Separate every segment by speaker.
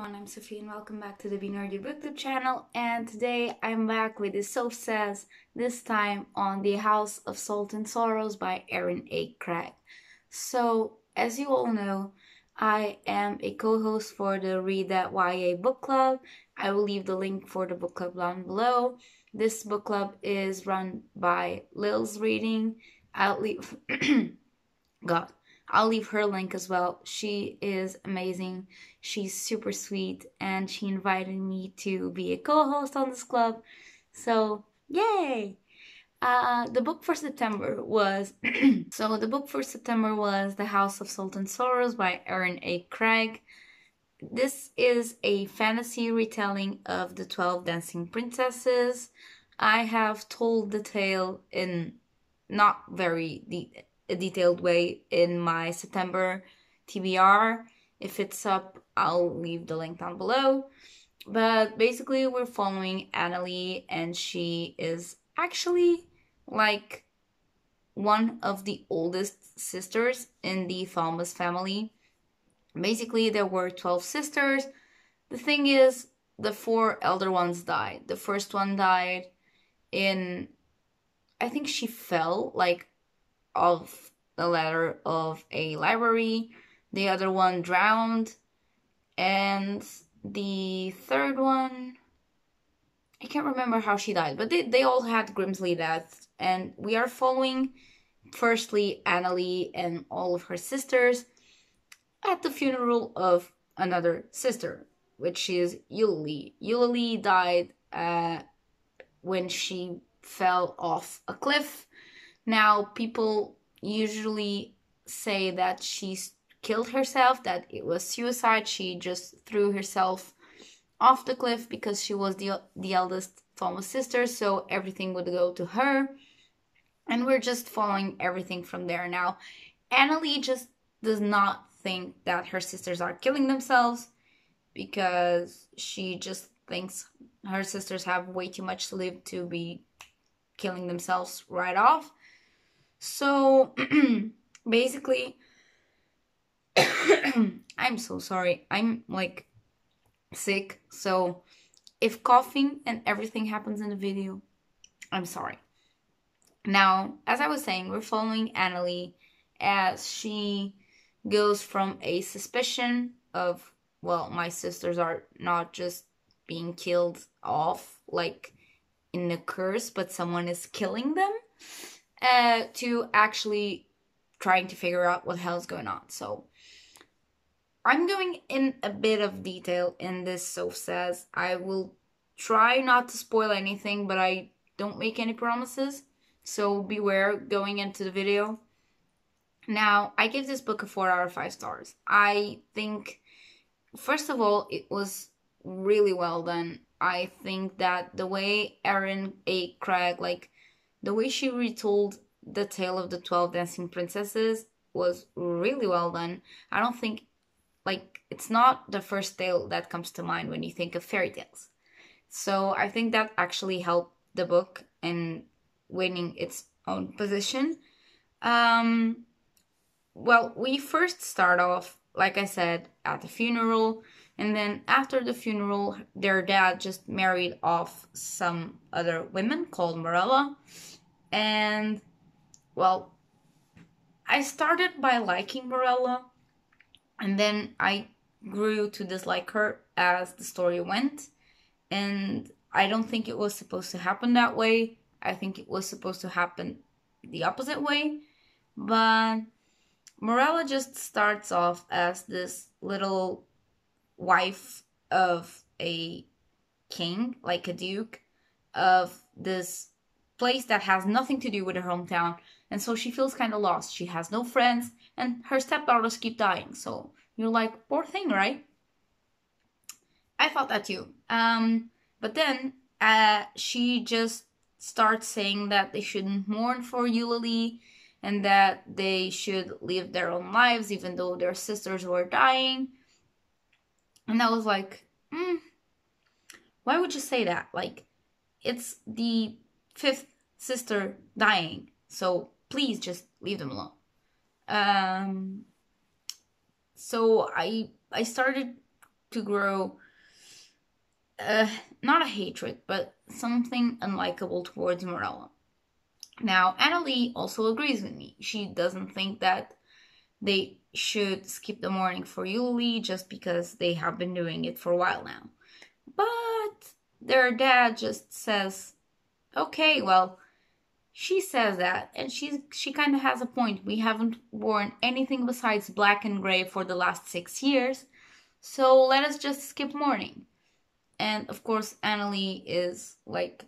Speaker 1: everyone, I'm Sophie and welcome back to the Be Nerdy Booktube channel, and today I'm back with the Soph Says, this time on The House of Salt and Sorrows by Erin A. Craig. So, as you all know, I am a co-host for the Read That YA book club. I will leave the link for the book club down below. This book club is run by Lil's Reading. I'll leave... God. I'll leave her link as well. She is amazing. She's super sweet and she invited me to be a co-host on this club. So, yay! The book for September was The House of Salt and Sorrows by Erin A. Craig. This is a fantasy retelling of the 12 Dancing Princesses. I have told the tale in not very detailed way in my September TBR. If it's up, I'll leave the link down below. But basically, we're following Annalie, and she is actually like one of the oldest sisters in the Thomas family. Basically, there were 12 sisters. The thing is, the 4 elder ones died. The first one died in, I think she fell like of the ladder of a library. The other one drowned, and the third one, I can't remember how she died, but they all had grisly deaths. And we are following firstly Annalie and all of her sisters at the funeral of another sister, which is Eulalie. Eulalie died when she fell off a cliff. Now, people usually say that she killed herself, that it was suicide. She just threw herself off the cliff because she was the eldest Thomas sister, so everything would go to her. And we're just following everything from there. Now, Annalie just does not think that her sisters are killing themselves because she just thinks her sisters have way too much to live to be killing themselves right off. So, basically, I'm so sorry. I'm, like, sick. So, if coughing and everything happens in the video, I'm sorry. Now, as I was saying, we're following Annalie as she goes from a suspicion of, well, my sisters are not just being killed off, like, in a curse, but someone is killing them. To actually trying to figure out what the hell is going on. So, I'm going in a bit of detail in this Soph Says. I will try not to spoil anything, but I don't make any promises. So, beware going into the video. Now, I give this book a 4 out of 5 stars. I think, first of all, it was really well done. I think that the way Erin A. Craig, like, the way she retold the tale of the 12 Dancing Princesses was really well done. I don't think, like, it's not the first tale that comes to mind when you think of fairy tales. So I think that actually helped the book in winning its own position. Well, we first start off, like I said, at the funeral. And then after the funeral, their dad just married off some other women called Morella. And, well, I started by liking Morella, and then I grew to dislike her as the story went. And I don't think it was supposed to happen that way. I think it was supposed to happen the opposite way. But Morella just starts off as this little wife of a king, like a duke, of this place that has nothing to do with her hometown, and so she feels kind of lost. She has no friends, and her stepdaughters keep dying, so you're like, poor thing, right? I thought that too. But then she just starts saying that they shouldn't mourn for Eulalie, and that they should live their own lives even though their sisters were dying. And I was like, why would you say that? Like, it's the 5th sister dying, so please just leave them alone. So I started to grow not a hatred, but something unlikable towards Morella. Now, Annalie also agrees with me. She doesn't think that they should skip the morning for Yuli just because they have been doing it for a while now. But their dad just says, okay, well, she says that, and she kind of has a point. We haven't worn anything besides black and gray for the last 6 years, so let us just skip morning. And of course, Annalie is like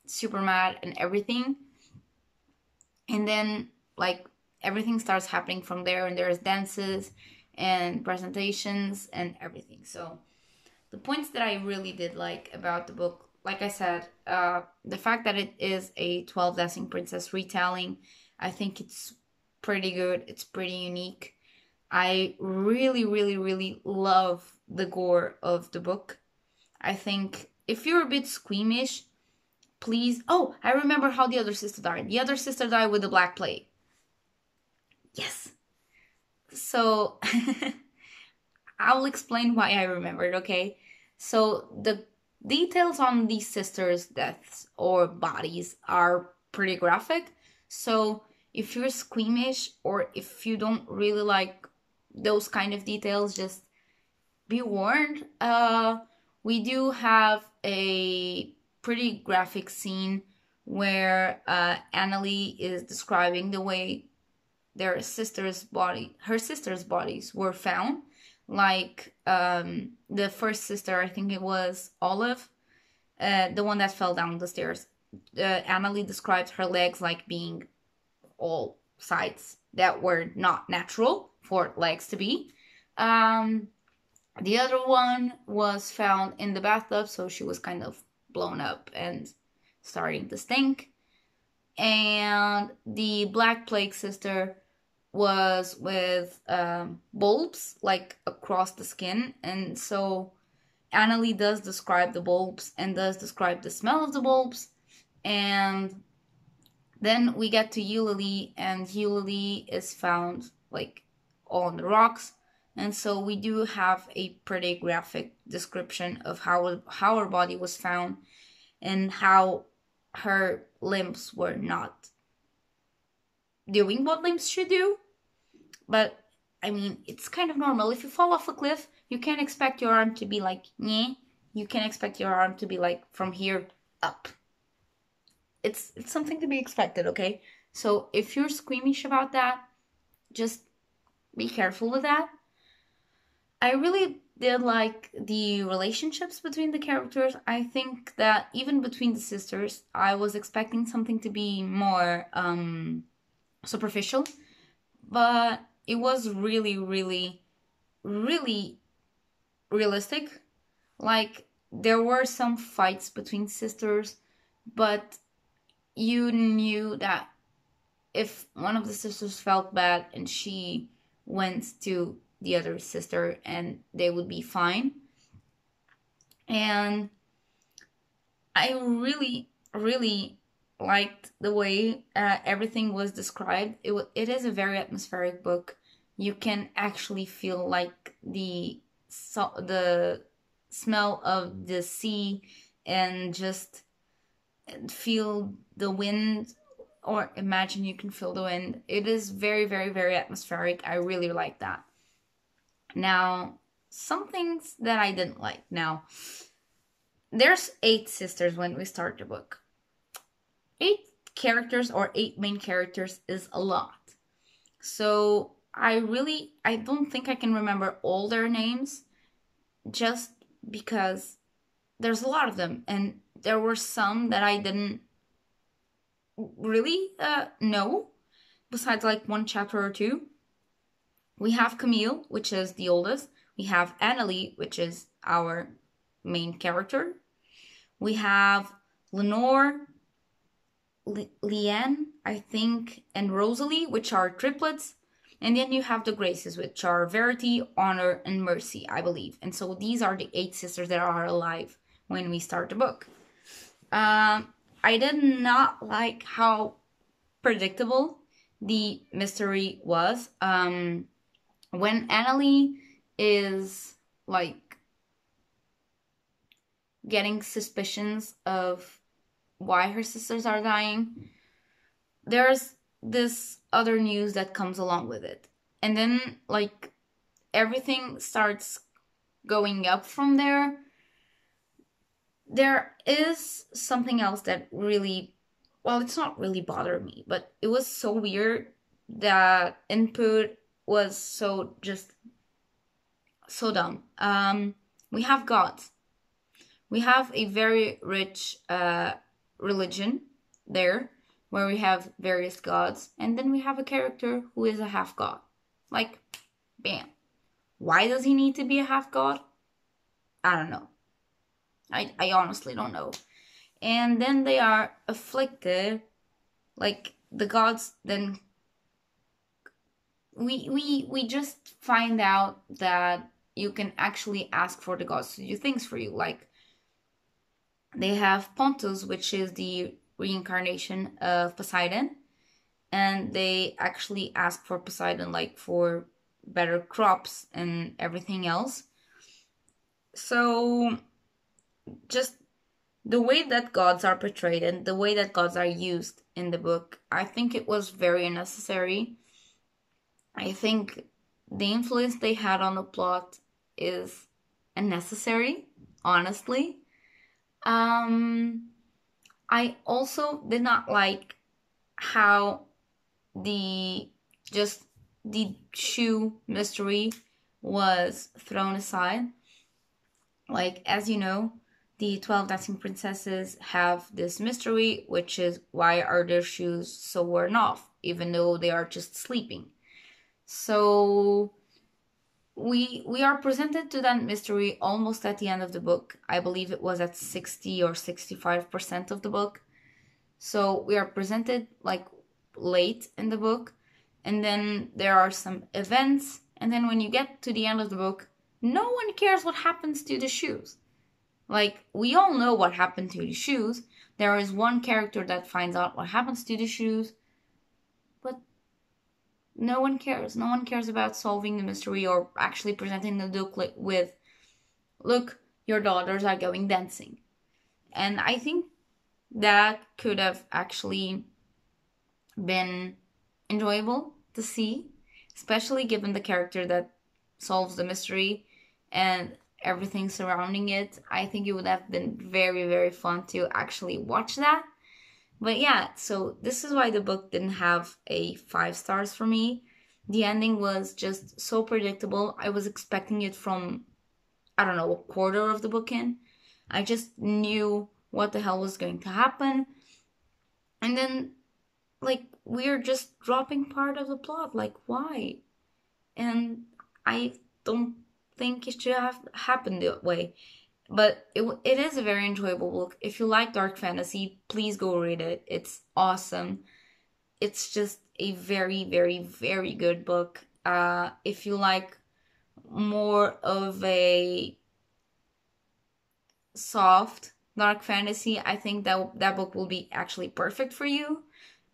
Speaker 1: super mad and everything. And then like everything starts happening from there, and there's dances and presentations and everything. So the points that I really did like about the book, like I said, the fact that it is a 12 Dancing Princess retelling, I think it's pretty good. It's pretty unique. I really, really, really love the gore of the book. I think if you're a bit squeamish, please... Oh, I remember how the other sister died. The other sister died with the Black Plague. Yes. So, I'll explain why I remembered, okay? So, the details on these sisters' deaths or bodies are pretty graphic. So, if you're squeamish or if you don't really like those kind of details, just be warned. We do have a pretty graphic scene where Annalie is describing the way her sister's bodies were found. Like the first sister, I think it was Olive, the one that fell down the stairs. Annalie described her legs like being all sides that were not natural for legs to be. The other one was found in the bathtub, so she was kind of blown up and starting to stink. And the Black Plague sister was with bulbs like across the skin, and so Annalie does describe the bulbs and does describe the smell of the bulbs. And then we get to Eulalie, and Eulalie is found like on the rocks. And so we do have a pretty graphic description of how her body was found and how her limbs were not doing what limbs should do. But, I mean, it's kind of normal. If you fall off a cliff, you can't expect your arm to be like, nyeh. You can expect your arm to be like from here up. It's something to be expected, okay? So if you're squeamish about that, just be careful with that. I really did like the relationships between the characters. I think that even between the sisters, I was expecting something to be more superficial. But it was really, really, really realistic. Like, there were some fights between sisters, but you knew that if one of the sisters felt bad and she went to the other sister and they would be fine. And I really, really liked the way everything was described. It is a very atmospheric book. You can actually feel like the smell of the sea and just feel the wind, or imagine you can feel the wind. It is very, very, very atmospheric. I really like that. Now, some things that I didn't like. Now, there's 8 sisters when we start the book. 8 characters or 8 main characters is a lot. So, I don't think I can remember all their names just because there's a lot of them. And there were some that I didn't really know, besides like one chapter or two. We have Camille, which is the oldest. We have Annalie, which is our main character. We have Lenore, Leanne, I think, and Rosalie, which are triplets. And then you have the Graces, which are Verity, Honor, and Mercy, I believe. And so these are the 8 sisters that are alive when we start the book. I did not like how predictable the mystery was. When Annalie is like getting suspicions of why her sisters are dying, there's this other news that comes along with it. And then, like, everything starts going up from there. There is something else that really, well, it's not really bothered me, but it was so weird that input was so just so dumb. We have gods. We have a very rich religion there where we have various gods, and then we have a character who is a half god. Like, bam. Why does he need to be a half god? I don't know. I honestly don't know. And then they are afflicted, like the gods. Then we just find out that you can actually ask for the gods to do things for you. Like, they have Pontus, which is the reincarnation of Poseidon, and they actually ask for Poseidon, like, for better crops and everything else. So just the way that gods are portrayed and the way that gods are used in the book, I think it was very unnecessary. I think the influence they had on the plot is unnecessary, honestly. I also did not like how the shoe mystery was thrown aside. Like, as you know, the 12 dancing princesses have this mystery, which is, why are their shoes so worn off, even though they are just sleeping? So we are presented to that mystery almost at the end of the book. I believe it was at 60 or 65% of the book. So we are presented, like, late in the book, and then there are some events, and then when you get to the end of the book, no one cares what happens to the shoes. Like, we all know what happened to the shoes. There is one character that finds out what happens to the shoes, but no one cares. No one cares about solving the mystery or actually presenting the book with, look, your daughters are going dancing. And I think that could have actually been enjoyable to see, especially given the character that solves the mystery and everything surrounding it. I think it would have been very, very fun to actually watch that. But yeah, so this is why the book didn't have a 5 stars for me. The ending was just so predictable. I was expecting it from, I don't know, a quarter of the book in. I just knew what the hell was going to happen. And then, like, we're just dropping part of the plot. Like, why? And I don't think it should have happened that way. But it is a very enjoyable book. If you like dark fantasy, please go read it. It's awesome. It's just a very, very, very good book. If you like more of a soft dark fantasy, I think that book will be actually perfect for you,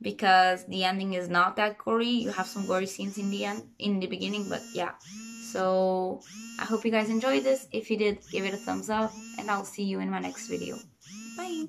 Speaker 1: because the ending is not that gory. You have some gory scenes in the beginning, but yeah. So I hope you guys enjoyed this. If you did, give it a thumbs up, and I'll see you in my next video. Bye!